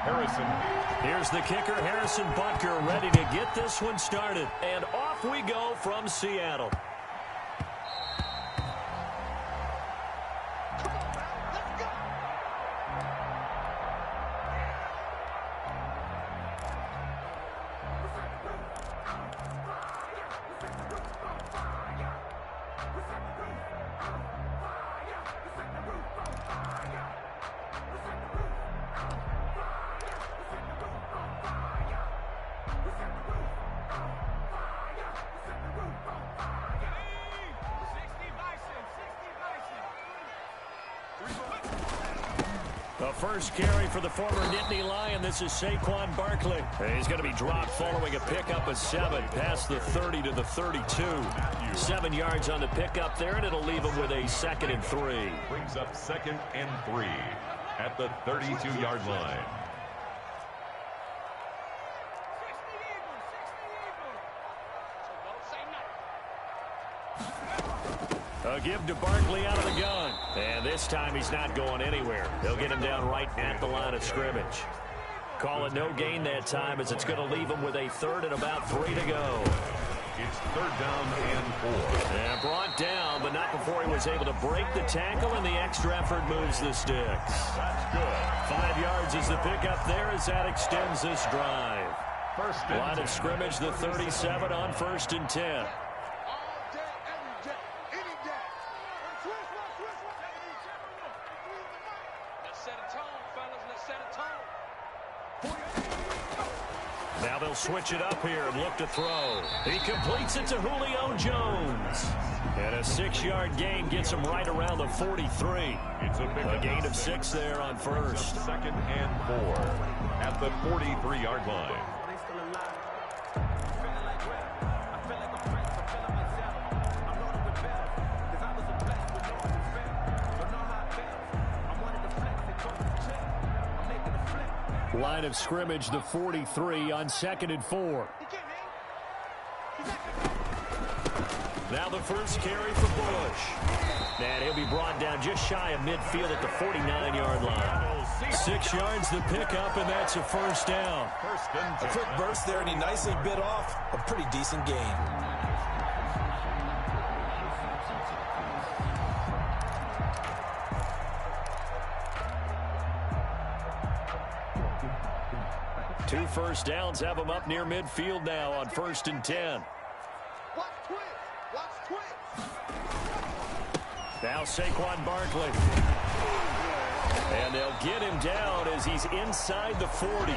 Here's the kicker, Harrison Butker, ready to get this one started. And off we go from Seattle. The first carry for the former Nittany Lion. This is Saquon Barkley. He's going to be dropped following a pickup of 7 past the 30 to the 32. 7 yards on the pickup there, and it'll leave him with a 2nd and 3. Brings up 2nd and 3 at the 32-yard line. A give to Barkley out of the gun. And this time he's not going anywhere. They'll get him down right at the line of scrimmage. Call it no gain that time, as it's going to leave him with a 3rd and about 3 to go. It's 3rd down and 4. And brought down, but not before he was able to break the tackle, and the extra effort moves the sticks. That's good. 5 yards is the pickup there as that extends this drive. Line of scrimmage, the 37 on 1st and 10. Now they'll switch it up here and look to throw. He completes it to Julio Jones. And a 6-yard gain gets him right around the 43. It's a gain of 6 there on 1st. 2nd and 4 at the 43-yard line. Line of scrimmage, the 43 on 2nd and 4. Now the first carry for Bush. And he'll be brought down just shy of midfield at the 49-yard line. 6 yards the pickup, and that's a 1st down. A quick burst there, and he nicely bit off a pretty decent gain. Two first downs have him up near midfield now on 1st and 10. Now Saquon Barkley. And they'll get him down as he's inside the 40.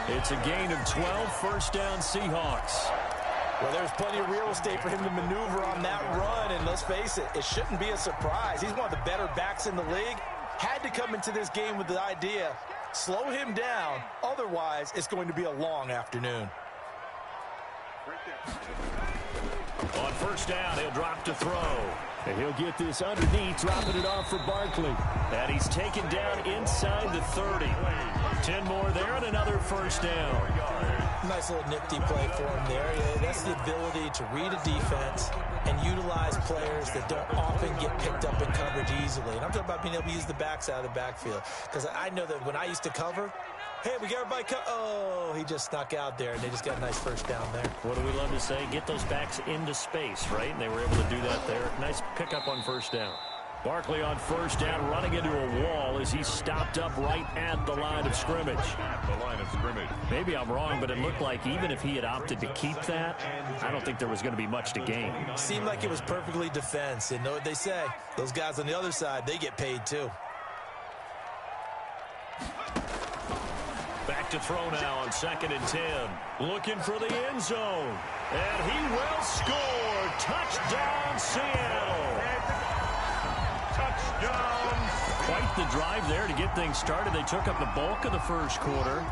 It's a gain of 12, 1st down Seahawks. Well, there's plenty of real estate for him to maneuver on that run, and let's face it, it shouldn't be a surprise. He's one of the better backs in the league. Had to come into this game with the idea, slow him down, otherwise it's going to be a long afternoon. On 1st down, he'll drop to throw. And he'll get this underneath, dropping it off for Barkley. And he's taken down inside the 30. 10 more there and another 1st down. Nice little nifty play for him there. Yeah, that's the ability to read a defense and utilize players that don't often get picked up in coverage easily. And I'm talking about being able to use the backs out of the backfield. Because I know that when I used to cover, hey, we got everybody oh, he just snuck out there, and they just got a nice 1st down there. What do we love to say? Get those backs into space, right? And they were able to do that there. Nice pickup on 1st down. Barkley on 1st down, running into a wall as he's stopped up right at the line of scrimmage. The line of scrimmage. Maybe I'm wrong, but it looked like even if he had opted to keep that, I don't think there was going to be much to gain. Seemed like it was perfectly defense. And know what they say? Those guys on the other side, they get paid too. Back to throw now on 2nd and 10. Looking for the end zone. And he will score. Touchdown, Seattle. Touchdown. Quite the drive there to get things started. They took up the bulk of the 1st quarter,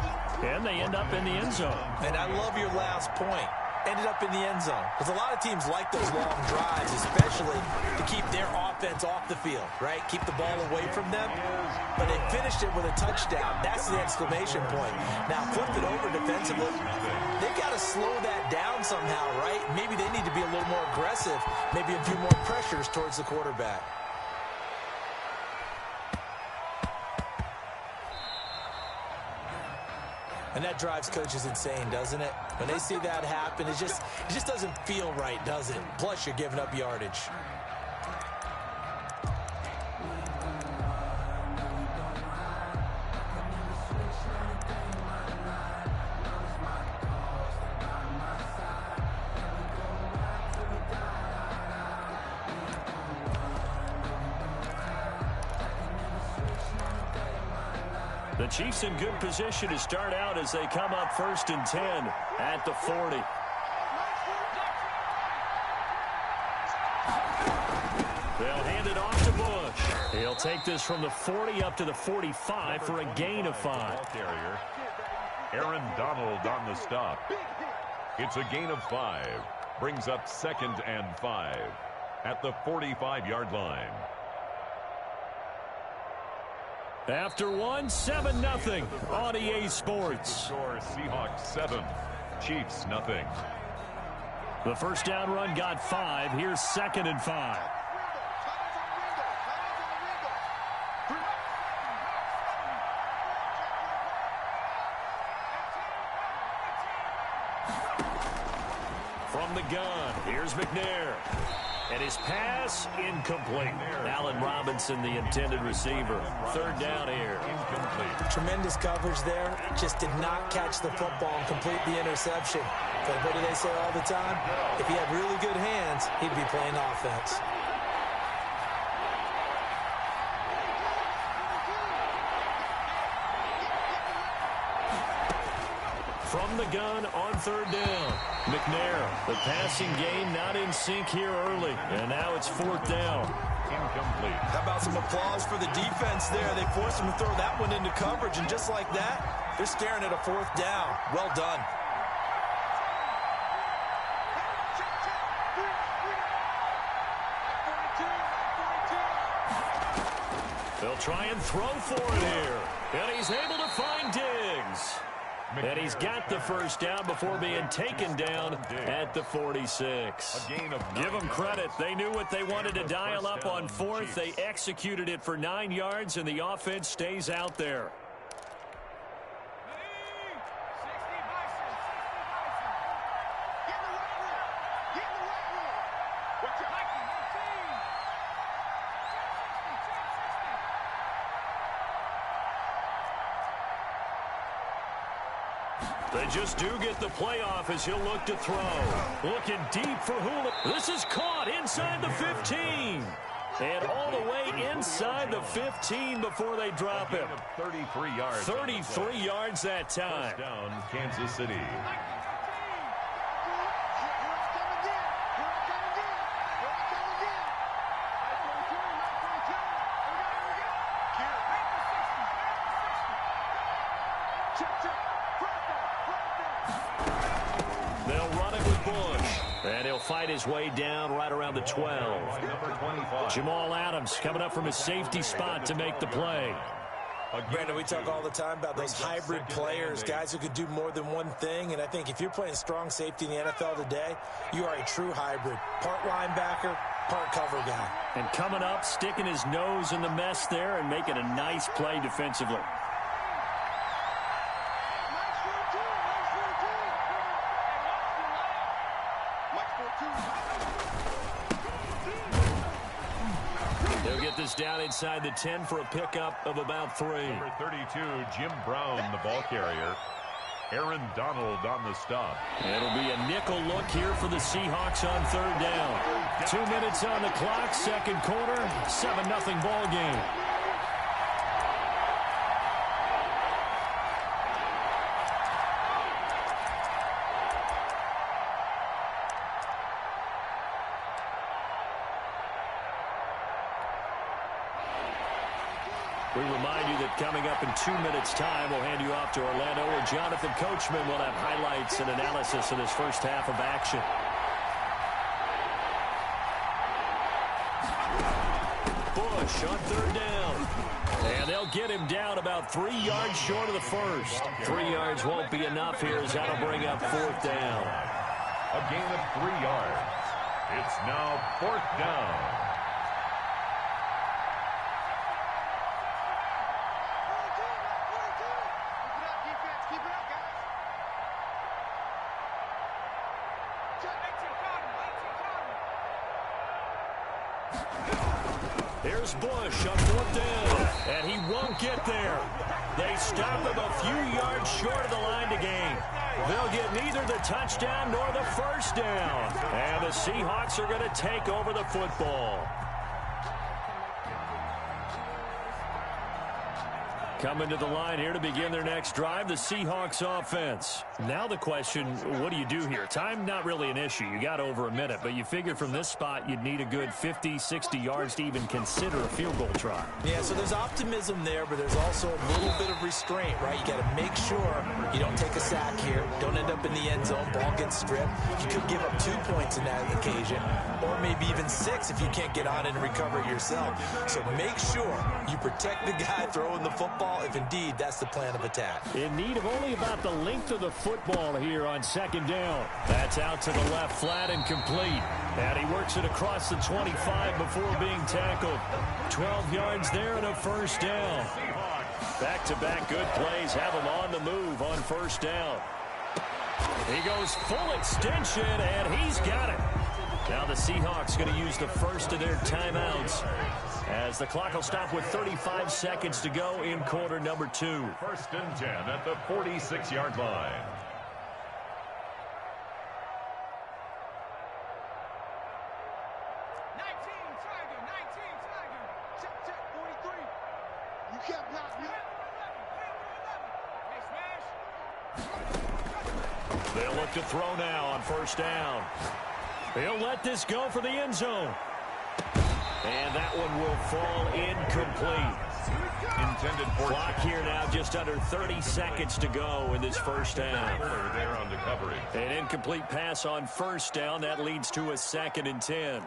and they end up in the end zone. And I love your last point. Ended up in the end zone. Because a lot of teams like those long drives, especially to keep their offense off the field, right? Keep the ball away from them. But they finished it with a touchdown. That's the exclamation point. Now, flip it over defensively. They've got to slow that down somehow, right? Maybe they need to be a little more aggressive. Maybe a few more pressures towards the quarterback. And that drives coaches insane, doesn't it? When they see that happen, it just doesn't feel right, does it? Plus, you're giving up yardage. The Chiefs in good position to start out as they come up 1st and 10 at the 40. They'll hand it off to Bush. He'll take this from the 40 up to the 45 for a gain of 5. Carrier. Aaron Donald on the stop. It's a gain of 5. Brings up 2nd and 5 at the 45-yard line. After 7-0 on EA Sports. Score Seahawks 7, Chiefs nothing. The first down run got 5. Here's 2nd and 5. From the gun, here's McNair. And his pass, incomplete. Allen Robinson, the intended receiver. 3rd down here. Incomplete. Tremendous coverage there. Just did not catch the football and complete the interception. But what do they say all the time? If he had really good hands, he'd be playing offense. From the gun on 3rd down. McNair, the passing game not in sync here early. And now it's 4th down. Incomplete. How about some applause for the defense there? They forced him to throw that one into coverage, and just like that, they're staring at a 4th down. Well done. They'll try and throw for it here. And he's able to find Diggs. And he's got the first down before being taken down at the 46. Give them credit. They knew what they wanted to dial up on 4th. They executed it for 9 yards, and the offense stays out there. They just do get the playoff as he'll look to throw. Looking deep for Hula. This is caught inside the 15. And all the way inside the 15 before they drop him. 33 yards. 33 yards that time. First down, Kansas City. They'll run it with Bush. And he'll fight his way down right around the 12. Number 25. Jamal Adams coming up from his safety spot to make the play. Brandon, we talk all the time about those hybrid players, guys who could do more than one thing. And I think if you're playing strong safety in the NFL today, you are a true hybrid. Part linebacker, part cover guy. And coming up, sticking his nose in the mess there and making a nice play defensively. They'll get this down inside the 10 for a pickup of about 3. Number 32, Jim Brown, the ball carrier. Aaron Donald on the stop. It'll be a nickel look here for the Seahawks on 3rd down. 2 minutes on the clock, 2nd quarter, 7-0 ball game. We remind you that coming up in 2 minutes' time, we'll hand you off to Orlando, where Jonathan Coachman will have highlights and analysis of his first half of action. Bush on 3rd down. And they'll get him down about 3 yards short of the first. 3 yards won't be enough here as that'll bring up 4th down. A gain of 3 yards. It's now 4th down. Here's Bush on 4th down, and he won't get there. They stop him a few yards short of the line to gain. They'll get neither the touchdown nor the first down. And the Seahawks are going to take over the football. Coming to the line here to begin their next drive, the Seahawks offense. Now the question, what do you do here? Time, not really an issue. You got over a minute, but you figured from this spot you'd need a good 50, 60 yards to even consider a field goal try. Yeah, so there's optimism there, but there's also a little bit of restraint, right? You got to make sure you don't take a sack here. Don't end up in the end zone. Ball gets stripped. You could give up 2 points in that occasion, or maybe even 6 if you can't get on it and recover it yourself. So make sure you protect the guy throwing the football, if indeed that's the plan of attack. In need of only about the length of the football here on 2nd down. That's out to the left, flat and complete. And he works it across the 25 before being tackled. 12 yards there and a first down. Back-to-back good plays have him on the move on 1st down. He goes full extension, and he's got it. Now the Seahawks going to use the first of their timeouts, as the clock will stop with 35 seconds to go in quarter number 2. 1st and 10 at the 46-yard line. They'll look to throw now on 1st down. He'll let this go for the end zone. And that one will fall incomplete. Intended for clock here now, just under 30 seconds to go in this first half. There on the coverage. An incomplete pass on 1st down. That leads to a 2nd and 10.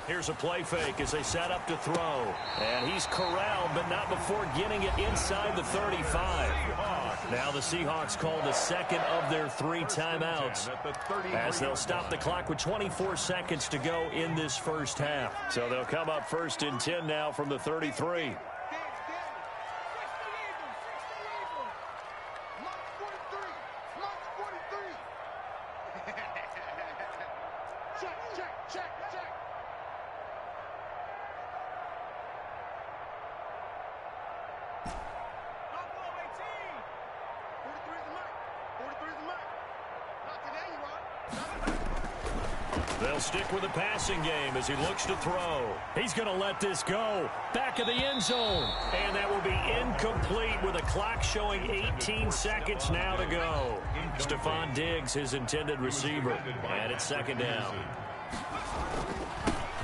Here's a play fake as they set up to throw. And he's corralled, but not before getting it inside the 35. Now the Seahawks call the 2nd of their 3 timeouts, as they'll stop the clock with 24 seconds to go in this first half. So they'll come up 1st and 10 now from the 33. They'll stick with the passing game as he looks to throw. He's going to let this go. Back of the end zone. And that will be incomplete with a clock showing 18 seconds now to go. Stephon Diggs, his intended receiver. And it's 2nd down.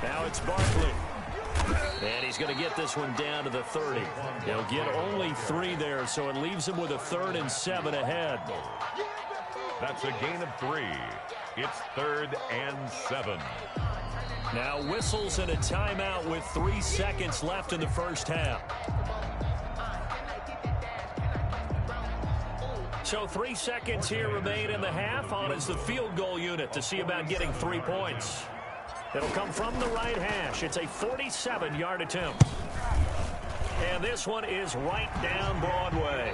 Now it's Barkley. And he's going to get this one down to the 30. He'll get only 3 there, so it leaves him with a 3rd and 7 ahead. That's a gain of 3. It's 3rd and 7. Now whistles and a timeout with 3 seconds left in the first half. So 3 seconds here remain in the half. On is the field goal unit to see about getting 3 points. It'll come from the right hash. It's a 47-yard attempt. And this one is right down Broadway.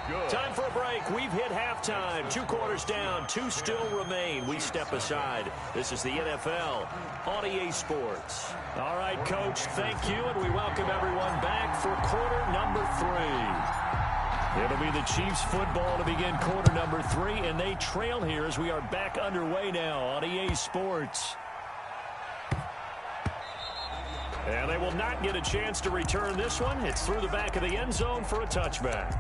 Good. Time for a break. We've hit halftime. 2 quarters down. 2 still remain. We step aside. This is the NFL on EA Sports. All right, Coach, thank you, and we welcome everyone back for quarter number 3. It'll be the Chiefs football to begin quarter number 3, and they trail here as we are back underway now on EA Sports. And they will not get a chance to return this one. It's through the back of the end zone for a touchback.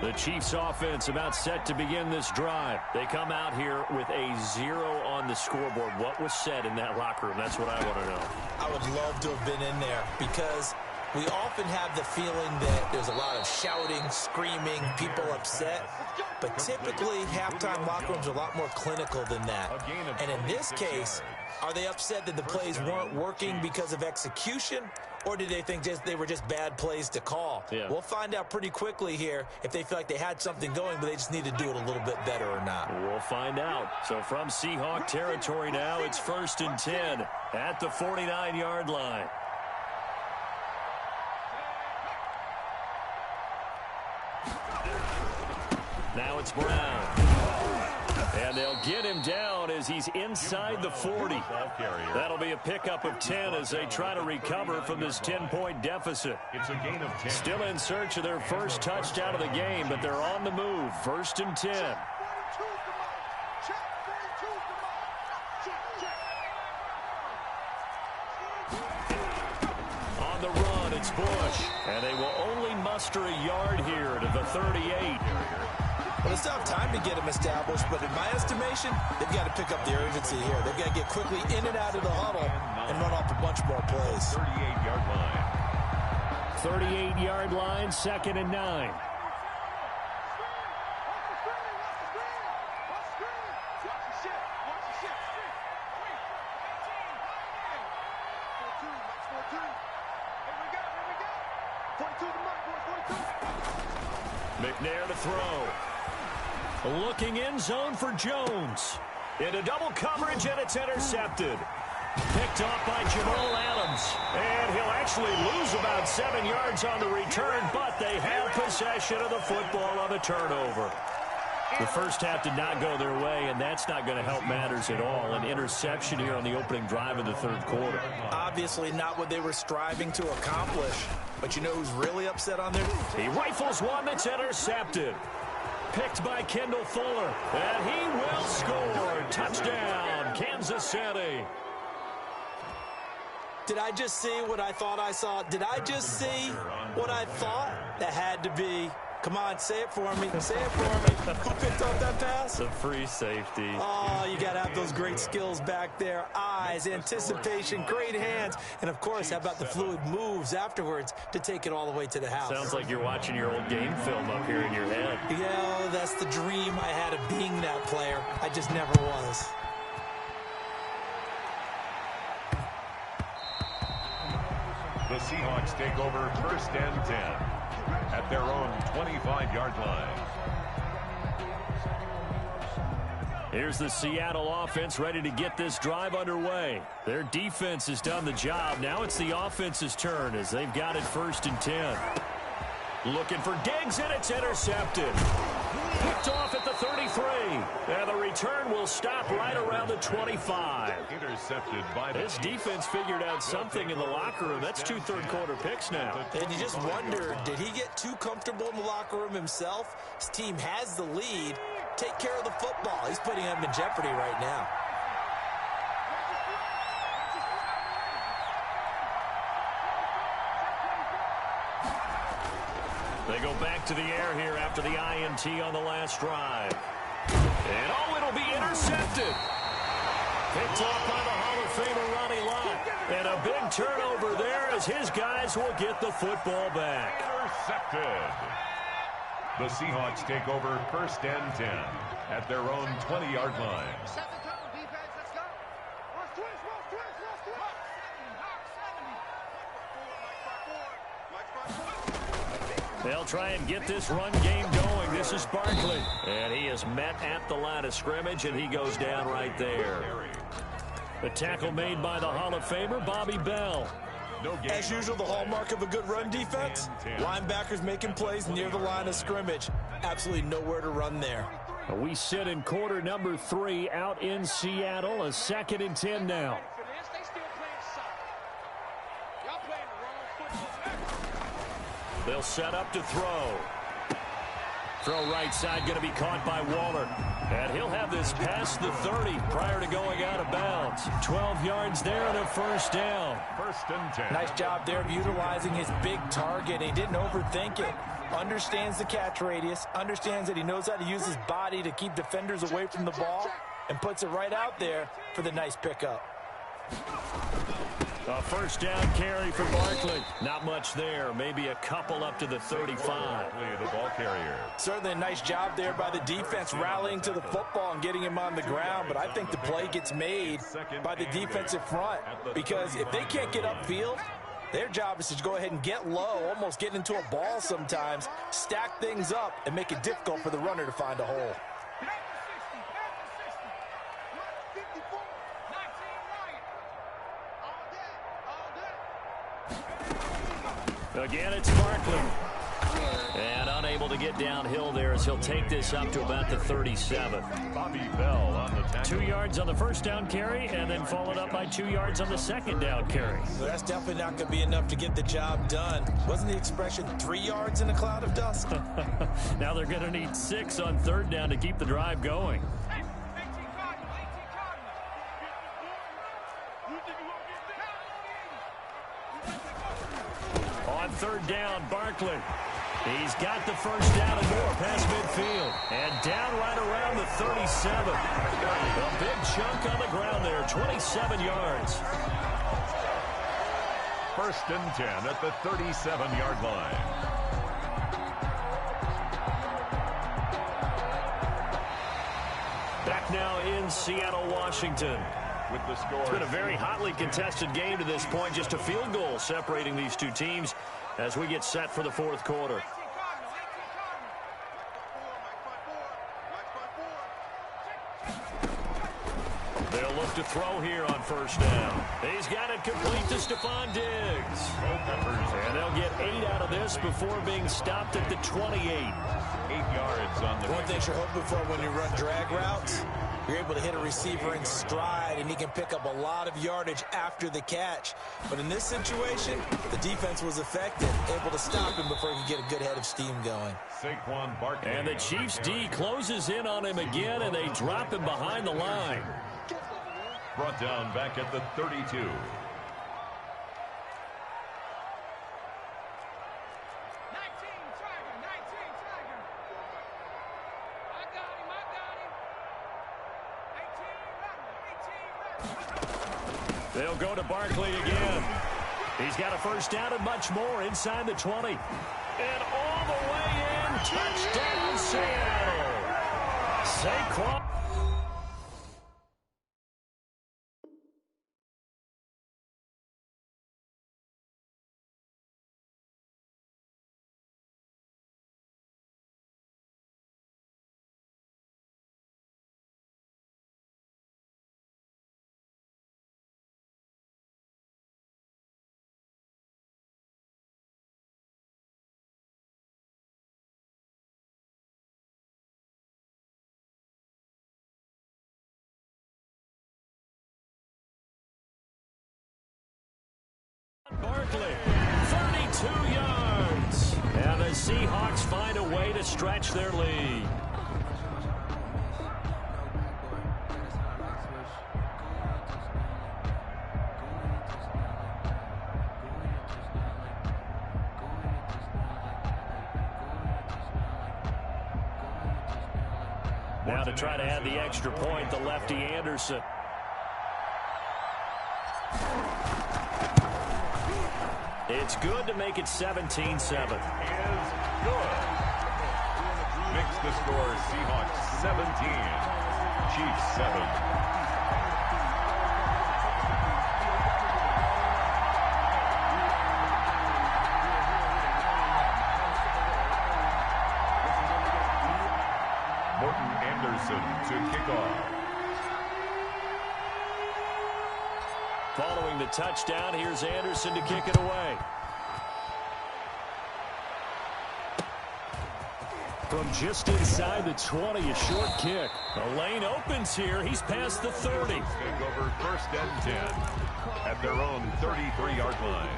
The Chiefs offense about set to begin this drive. They come out here with a 0 on the scoreboard. What was said in that locker room? That's what I want to know. I would love to have been in there, because we often have the feeling that there's a lot of shouting, screaming, people upset. But typically, halftime locker rooms are a lot more clinical than that. And in this case, are they upset that the plays weren't working because of execution? Or did they think they were just bad plays to call? Yeah. We'll find out pretty quickly here if they feel like they had something going, but they just need to do it a little bit better or not. We'll find out. So from Seahawk territory now, it's 1st and 10 at the 49-yard line. Now it's Brown. And they'll get him down as he's inside the 40. That'll be a pickup of 10 as they try to recover from this 10-point deficit. It's a gain of 10. Still in search of their first touchdown of the game, but they're on the move. 1st and 10. On the run, it's Bush. And they will only muster a yard here to the 38. Well, it's not time to get them established, but in my estimation, they've got to pick up the urgency here. They've got to get quickly in and out of the huddle and run off a bunch more plays. 38-yard line. 38-yard line, 2nd and 9. McNair to throw. Looking end zone for Jones. Into double coverage, and it's intercepted. Picked off by Jamal Adams. And he'll actually lose about 7 yards on the return, but they have possession of the football on the turnover. The first half did not go their way, and that's not going to help matters at all. An interception here on the opening drive of the third quarter. Obviously not what they were striving to accomplish. But you know who's really upset on their... He rifles one that's intercepted. Picked by Kendall Fuller. And he will score. Touchdown, Kansas City. Did I just see what I thought I saw? Did I just see what I thought? That had to be. Come on, say it for me. Say it for me. Who picked up that pass? The free safety. Oh, you got to have those great skills back there. Eyes, anticipation, great hands. And, of course, how about the fluid moves afterwards to take it all the way to the house? Sounds like you're watching your old game film up here in your head. Yeah, that's the dream I had of being that player. I just never was. The Seahawks take over 1st and 10 at their own 25-yard line. Here's the Seattle offense ready to get this drive underway. Their defense has done the job. Now it's the offense's turn as they've got it 1st and 10. Looking for Diggs, and it's intercepted. Picked off at the 33. And the return will stop right around the 25. Intercepted by this defense figured out something in the locker room. That's 2 third-quarter picks now. And you just wonder, did he get too comfortable in the locker room himself? His team has the lead. Take care of the football. He's putting them in jeopardy right now. They go back to the air here after the INT on the last drive. And oh, it'll be intercepted. Picked off by the Hall of Famer Ronnie Lott. And a big turnover there as his guys will get the football back. Intercepted. The Seahawks take over 1st and 10 at their own 20-yard line. They'll try and get this run game going. This is Barkley. And he is met at the line of scrimmage, and he goes down right there. The tackle made by the Hall of Famer, Bobby Bell. As usual, the hallmark of a good run defense, linebackers making plays near the line of scrimmage. Absolutely nowhere to run there. We sit in quarter number 3 out in Seattle. A 2nd and 10 now. They'll set up to throw. Throw right side, going to be caught by Waller. And he'll have this past the 30 prior to going out of bounds. 12 yards there and a 1st down. 1st and 10. Nice job there of utilizing his big target. He didn't overthink it. Understands the catch radius. Understands that he knows how to use his body to keep defenders away from the ball. And puts it right out there for the nice pickup. A 1st down carry for Barkley. Not much there. Maybe a couple up to the 35. The ball carrier. Certainly a nice job there by the defense rallying to the football and getting him on the ground. But I think the play gets made by the defensive front. Because if they can't get upfield, Their job is to go ahead and get low, almost get into a ball sometimes, stack things up, and make it difficult for the runner to find a hole. Again, it's Barkley. And unable to get downhill there as he'll take this up to about the 37. Bobby Bell on the tackle. 2 yards on the first down carry, and then followed up by 2 yards on the second down carry. So that's definitely not going to be enough to get the job done. Wasn't the expression 3 yards in a cloud of dust? Now they're going to need 6 on third down to keep the drive going. On third down, Barkley. He's got the first down and more past midfield. And down right around the 37. A big chunk on the ground there, 27 yards. First and 10 at the 37-yard line. Back now in Seattle, Washington. With the score. It's been a very hotly contested game to this point. Just a field goal separating these two teams as we get set for the fourth quarter. They'll look to throw here on first down. He's got it complete to Stephon Diggs. And they'll get 8 out of this before being stopped at the 28. 8 yards on the... One thing you're hoping for when you run drag routes, you're able to hit a receiver in stride, and he can pick up a lot of yardage after the catch. But in this situation, the defense was effective, able to stop him before he could get a good head of steam going. Saquon Barkley. And the Chiefs D closes in on him again, and they drop him behind the line. Brought down back at the 32. They'll go to Barkley again. He's got a first down and much more inside the 20. And all the way in, touchdown Seattle. Saquon. Barkley, 32 yards. And the Seahawks find a way to stretch their lead. Now to try to add the extra point, the lefty Anderson. It's good to make it 17-7. Is good. Makes the score Seahawks 17, Chiefs 7. Morton Anderson to kick off. Following the touchdown, here's Anderson to kick it away. From just inside the 20, a short kick. The lane opens here. He's past the 30. Take over first and 10 at their own 33-yard line.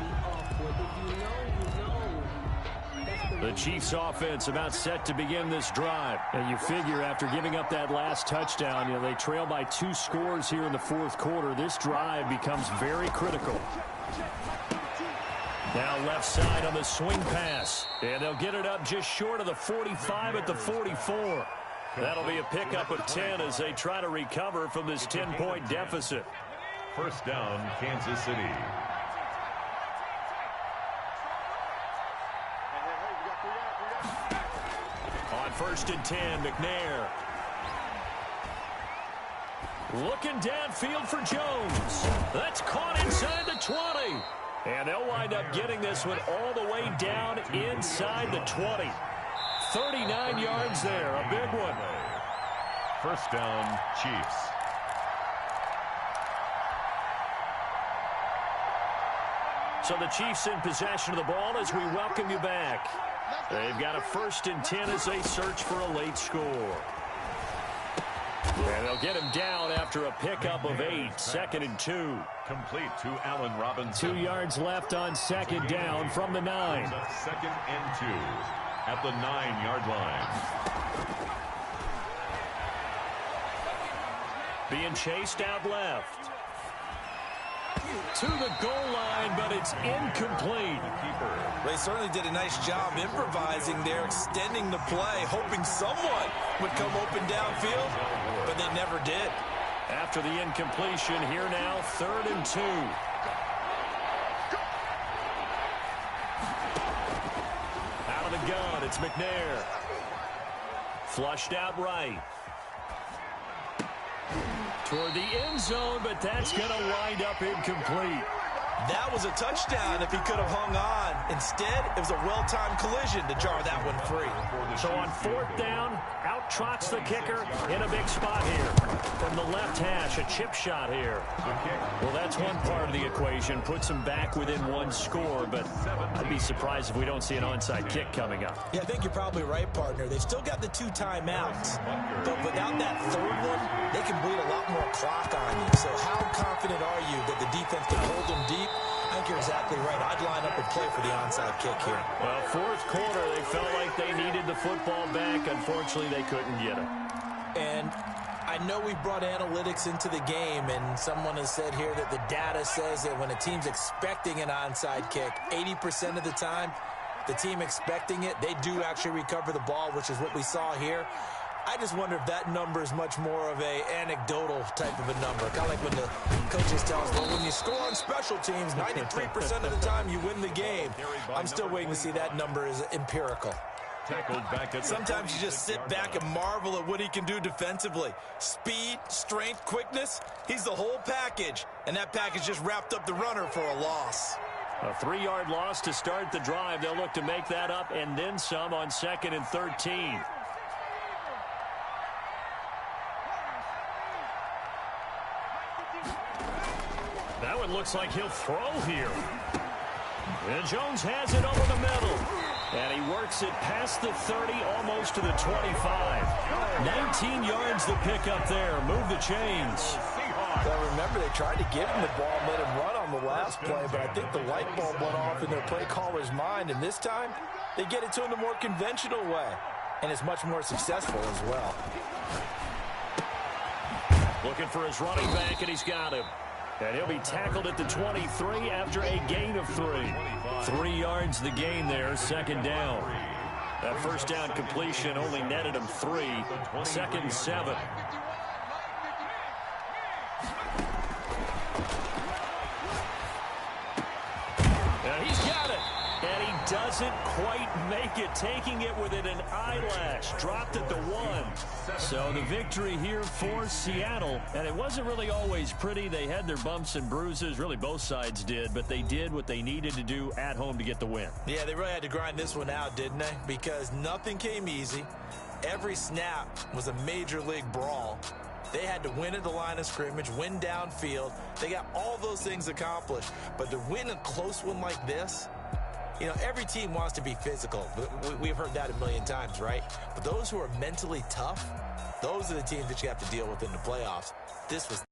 The Chiefs offense about set to begin this drive. And you figure after giving up that last touchdown, they trail by 2 scores here in the fourth quarter. This drive becomes very critical. Now left side on the swing pass. And they'll get it up just short of the 45 at the 44. That'll be a pickup of 10 as they try to recover from this 10-point deficit. First down, Kansas City. On first and 10, McNair. Looking downfield for Jones. That's caught inside the 20. And they'll wind up getting this one all the way down inside the 20. 39 yards there, a big one. First down, Chiefs. So the Chiefs in possession of the ball as we welcome you back. They've got a 1st and 10 as they search for a late score. And they'll get him down after a pickup of 8, 2nd and 2. Complete to Allen Robinson. 2 yards left on 2nd down from the 9. 2nd and 2 at the 9-yard line. Being chased out left. To the goal line, but it's incomplete. They certainly did a nice job improvising there, extending the play, hoping someone would come open downfield, but they never did. After the incompletion, here now, 3rd and 2. Out of the gun, it's McNair. Flushed out right. Toward the end zone, but that's going to wind up incomplete. That was a touchdown if he could have hung on. Instead, it was a well-timed collision to jar that one free. So on 4th down, out trots the kicker in a big spot here. From the left hash, a chip shot here. Well, that's one part of the equation. Puts them back within 1 score, but I'd be surprised if we don't see an onside kick coming up. Yeah, I think you're probably right, partner. They've still got the 2 timeouts. But without that 3rd one, they can bleed a lot more clock on you. So how confident are you that the defense can hold them deep? I think you're exactly right. I'd line up and play for the onside kick here. Well, 4th quarter, they felt like they needed the football back. Unfortunately, they couldn't get it. And I know we brought analytics into the game, and someone has said here that the data says that when a team's expecting an onside kick, 80% of the time, the team expecting it, they do actually recover the ball, which is what we saw here. I just wonder if that number is much more of a anecdotal type of a number. Kind of like when the coaches tell us, well, when you score on special teams, 93% of the time you win the game. I'm still waiting to see that number is empirical. Tackled back at Sometimes you just sit back and marvel at what he can do defensively. Speed, strength, quickness, he's the whole package. And that package just wrapped up the runner for a loss. A 3-yard loss to start the drive. They'll look to make that up and then some on 2nd and 13. That one looks like he'll throw here. And Jones has it over the middle. And he works it past the 30, almost to the 25. 19 yards to pick up there. Move the chains. Well, remember, they tried to give him the ball and let him run on the last play, but I think the light bulb went off in their play caller's mind. And this time, they get it to him the more conventional way. And it's much more successful as well. Looking for his running back, and he's got him. And he'll be tackled at the 23 after a gain of 3. 3 yards the gain there, 2nd down. That 1st down completion only netted him 3. 2nd and 7. And he's got it. And he doesn't quite make it, taking it within an eyelash. Dropped at the 1. So the victory here for Seattle. And it wasn't really always pretty. They had their bumps and bruises. Really, both sides did. But they did what they needed to do at home to get the win. Yeah, they really had to grind this one out, didn't they? Because nothing came easy. Every snap was a major league brawl. They had to win at the line of scrimmage, win downfield. They got all those things accomplished. But to win a close one like this, you know, every team wants to be physical. We've heard that a million times, right? But those who are mentally tough, those are the teams that you have to deal with in the playoffs. This was